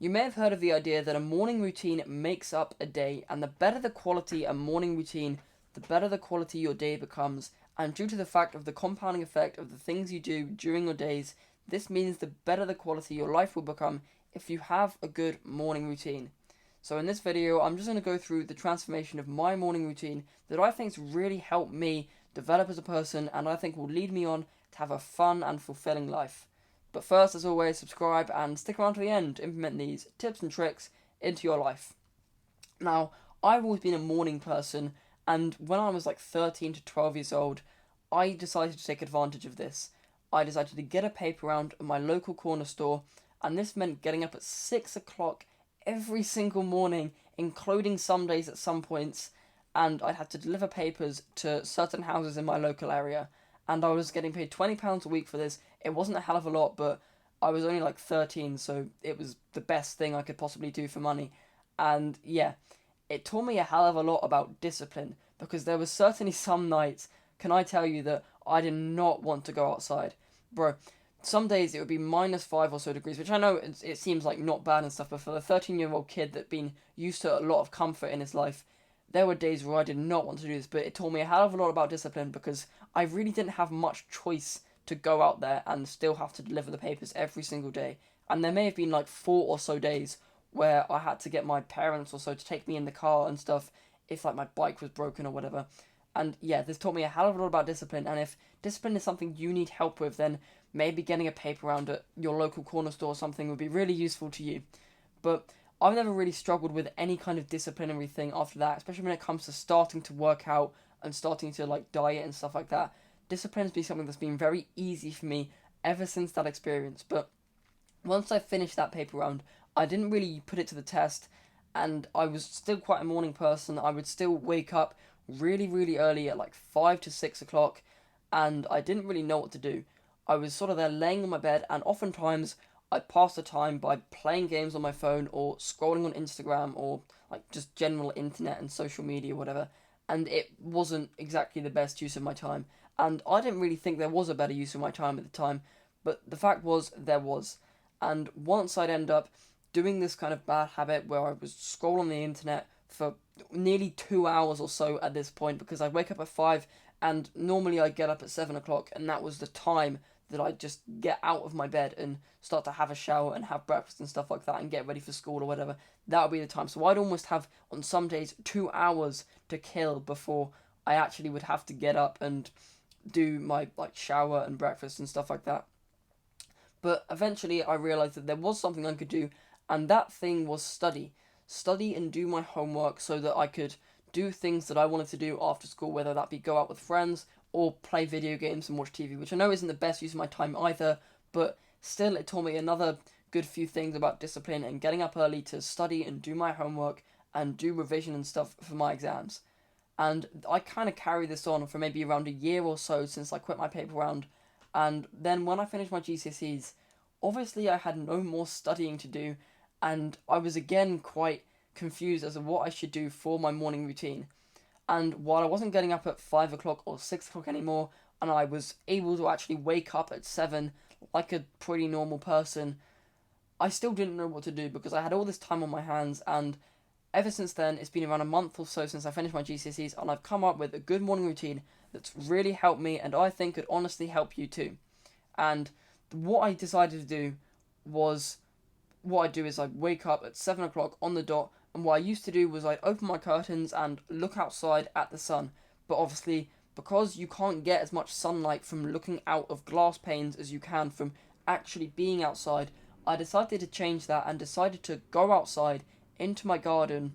You may have heard of the idea that a morning routine makes up a day, and the better the quality a morning routine, the better the quality your day becomes. And due to the fact of the compounding effect of the things you do during your days, this means the better the quality your life will become if you have a good morning routine. So in this video, I'm just going to go through the transformation of my morning routine that I think has really helped me develop as a person, and I think will lead me on to have a fun and fulfilling life. But first, as always, subscribe and stick around to the end to implement these tips and tricks into your life. Now, I've always been a morning person, and when I was like 13 to 12 years old, I decided to take advantage of this. I decided to get a paper round at my local corner store, and this meant getting up at 6 o'clock every single morning, including some days at some points, and I'd have to deliver papers to certain houses in my local area. And I was getting paid £20 a week for this. It wasn't a hell of a lot, but I was only like 13, so it was the best thing I could possibly do for money. And yeah, it taught me a hell of a lot about discipline, because there was certainly some nights, can I tell you, that I did not want to go outside. Bro, some days it would be -5 or so degrees, which I know it seems like not bad and stuff, but for a 13-year-old kid that been used to a lot of comfort in his life, there were days where I did not want to do this, but it taught me a hell of a lot about discipline, because I really didn't have much choice to go out there and still have to deliver the papers every single day. And there may have been like 4 or so days where I had to get my parents or so to take me in the car and stuff if like my bike was broken or whatever. And yeah, this taught me a hell of a lot about discipline, and if discipline is something you need help with, then maybe getting a paper round at your local corner store or something would be really useful to you. But I've never really struggled with any kind of disciplinary thing after that, especially when it comes to starting to work out and starting to like diet and stuff like that. Discipline has been something that's been very easy for me ever since that experience. But once I finished that paper round, I didn't really put it to the test, and I was still quite a morning person. I would still wake up really, really early at like 5 to 6 o'clock, and I didn't really know what to do. I was sort of there laying on my bed, and oftentimes I'd pass the time by playing games on my phone or scrolling on Instagram or like just general internet and social media, whatever. And it wasn't exactly the best use of my time. And I didn't really think there was a better use of my time at the time, but the fact was there was. And once I'd end up doing this kind of bad habit where I was scrolling the internet for nearly 2 hours or so at this point, because I wake up at 5 and normally I get up at 7 o'clock, and that was the time that I'd just get out of my bed and start to have a shower and have breakfast and stuff like that and get ready for school or whatever. That would be the time. So I'd almost have, on some days, 2 hours to kill before I actually would have to get up and do my like shower and breakfast and stuff like that. But eventually I realized that there was something I could do, and that thing was study. Study and do my homework so that I could do things that I wanted to do after school, whether that be go out with friends or play video games and watch TV, which I know isn't the best use of my time either, but still it taught me another good few things about discipline and getting up early to study and do my homework and do revision and stuff for my exams. And I kind of carried this on for maybe around a year or so since I quit my paper round. And then when I finished my GCSEs, obviously I had no more studying to do, and I was again quite confused as to what I should do for my morning routine. And while I wasn't getting up at 5 o'clock or 6 o'clock anymore, and I was able to actually wake up at 7 like a pretty normal person, I still didn't know what to do because I had all this time on my hands. And ever since then, it's been around a month or so since I finished my GCSEs, and I've come up with a good morning routine that's really helped me, and I think could honestly help you too. And what I decided to do was, what I do is I wake up at 7 o'clock on the dot, and what I used to do was I'd open my curtains and look outside at the sun. But obviously, because you can't get as much sunlight from looking out of glass panes as you can from actually being outside, I decided to change that and decided to go outside into my garden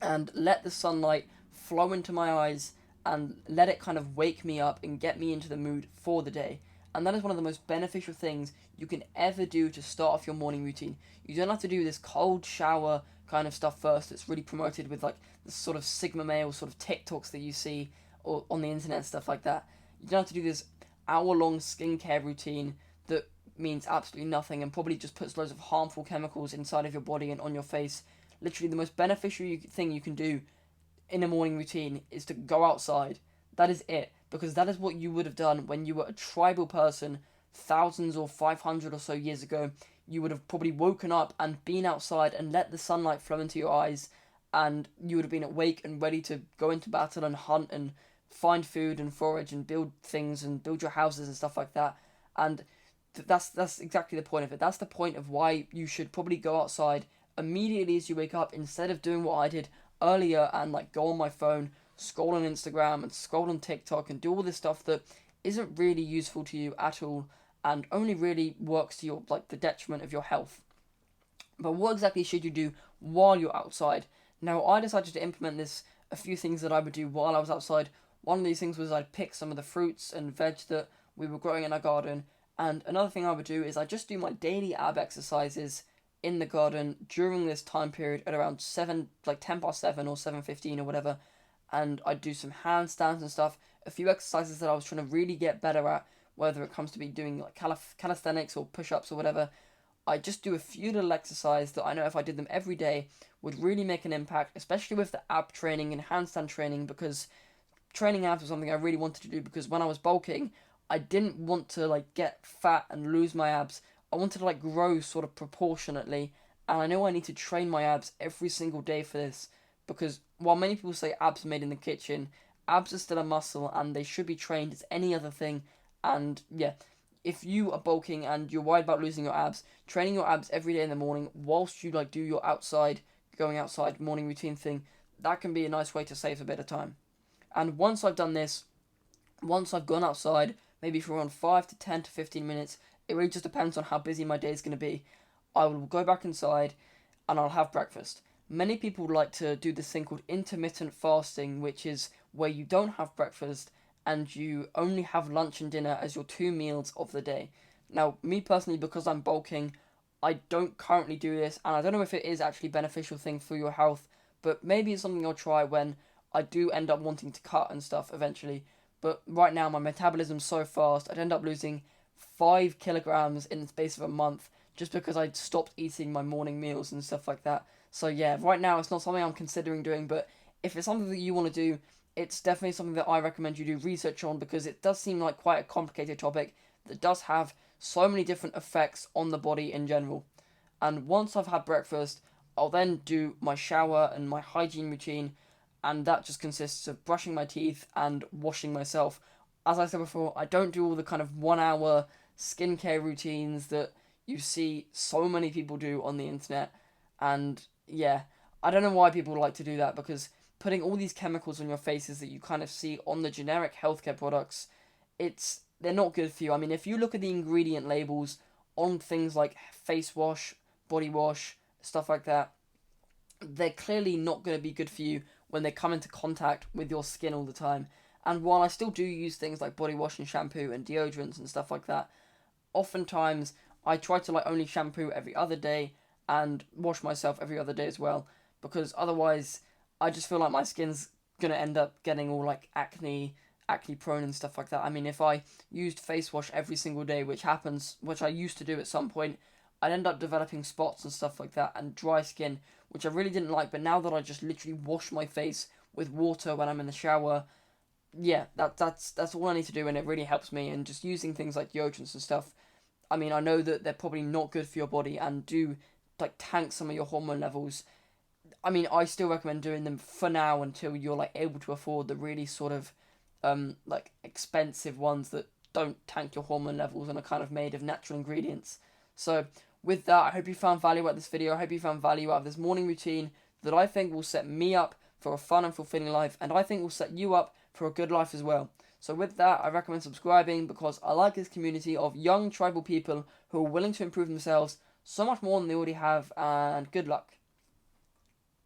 and let the sunlight flow into my eyes and let it kind of wake me up and get me into the mood for the day. And that is one of the most beneficial things you can ever do to start off your morning routine. You don't have to do this cold shower kind of stuff first. It's really promoted with like the sort of Sigma male sort of TikToks that you see or on the internet and stuff like that. You don't have to do this hour-long skincare routine that means absolutely nothing and probably just puts loads of harmful chemicals inside of your body and on your face. Literally, the most beneficial thing you can do in a morning routine is to go outside. That is it, because that is what you would have done when you were a tribal person thousands or 500 or so years ago. you would have probably woken up and been outside and let the sunlight flow into your eyes, and you would have been awake and ready to go into battle and hunt and find food and forage and build things and build your houses and stuff like that. And that's exactly the point of it. That's the point of why you should probably go outside immediately as you wake up, instead of doing what I did earlier and like go on my phone, scroll on Instagram and scroll on TikTok and do all this stuff that isn't really useful to you at all and only really works to your like the detriment of your health. But what exactly should you do while you're outside? Now, I decided to implement this, a few things that I would do while I was outside. One of these things was I'd pick some of the fruits and veg that we were growing in our garden, and another thing I would do is I just do my daily ab exercises in the garden during this time period at around 7, like 10 past 7 or 7:15 or whatever, and I'd do some handstands and stuff, a few exercises that I was trying to really get better at, whether it comes to be doing like calisthenics or push-ups or whatever. I just do a few little exercises that I know if I did them every day would really make an impact, especially with the ab training and handstand training, because training abs was something I really wanted to do, because when I was bulking, I didn't want to like get fat and lose my abs. I wanted to like grow sort of proportionately, and I know I need to train my abs every single day for this, because while many people say abs are made in the kitchen, abs are still a muscle and they should be trained as any other thing. And yeah, if you are bulking and you're worried about losing your abs, training your abs every day in the morning whilst you like do your going outside morning routine thing, that can be a nice way to save a bit of time. And once I've done this, once I've gone outside, maybe for around 5 to 10 to 15 minutes, it really just depends on how busy my day is going to be, I will go back inside and I'll have breakfast. Many people like to do this thing called intermittent fasting, which is where you don't have breakfast and you only have lunch and dinner as your two meals of the day. Now, me personally, because I'm bulking, I don't currently do this, and I don't know if it is actually a beneficial thing for your health, but maybe it's something I'll try when I do end up wanting to cut and stuff eventually. But right now, my metabolism's so fast, I'd end up losing 5 kilograms in the space of a month just because I'd stopped eating my morning meals and stuff like that. So yeah, right now it's not something I'm considering doing, but if it's something that you want to do, it's definitely something that I recommend you do research on, because it does seem like quite a complicated topic that does have so many different effects on the body in general. And once I've had breakfast, I'll then do my shower and my hygiene routine, and that just consists of brushing my teeth and washing myself. As I said before, I don't do all the kind of 1 hour skincare routines that you see so many people do on the internet. And yeah, I don't know why people like to do that, because putting all these chemicals on your faces that you kind of see on the generic healthcare products, they're not good for you. I mean, if you look at the ingredient labels on things like face wash, body wash, stuff like that, they're clearly not going to be good for you when they come into contact with your skin all the time. And while I still do use things like body wash and shampoo and deodorants and stuff like that, oftentimes I try to like only shampoo every other day and wash myself every other day as well, because otherwise I just feel like my skin's gonna end up getting all like acne prone and stuff like that. I mean, if I used face wash every single day, which I used to do at some point, I'd end up developing spots and stuff like that and dry skin, which I really didn't like. But now that I just literally wash my face with water when I'm in the shower, yeah, that's all I need to do, and it really helps me. And just using things like deodorants and stuff, I mean, I know that they're probably not good for your body and do like tank some of your hormone levels. I mean, I still recommend doing them for now until you're like able to afford the really sort of like expensive ones that don't tank your hormone levels and are kind of made of natural ingredients. So with that, I hope you found value out of this video. I hope you found value out of this morning routine that I think will set me up for a fun and fulfilling life, and I think will set you up for a good life as well. So with that, I recommend subscribing, because I like this community of young tribal people who are willing to improve themselves so much more than they already have, and good luck.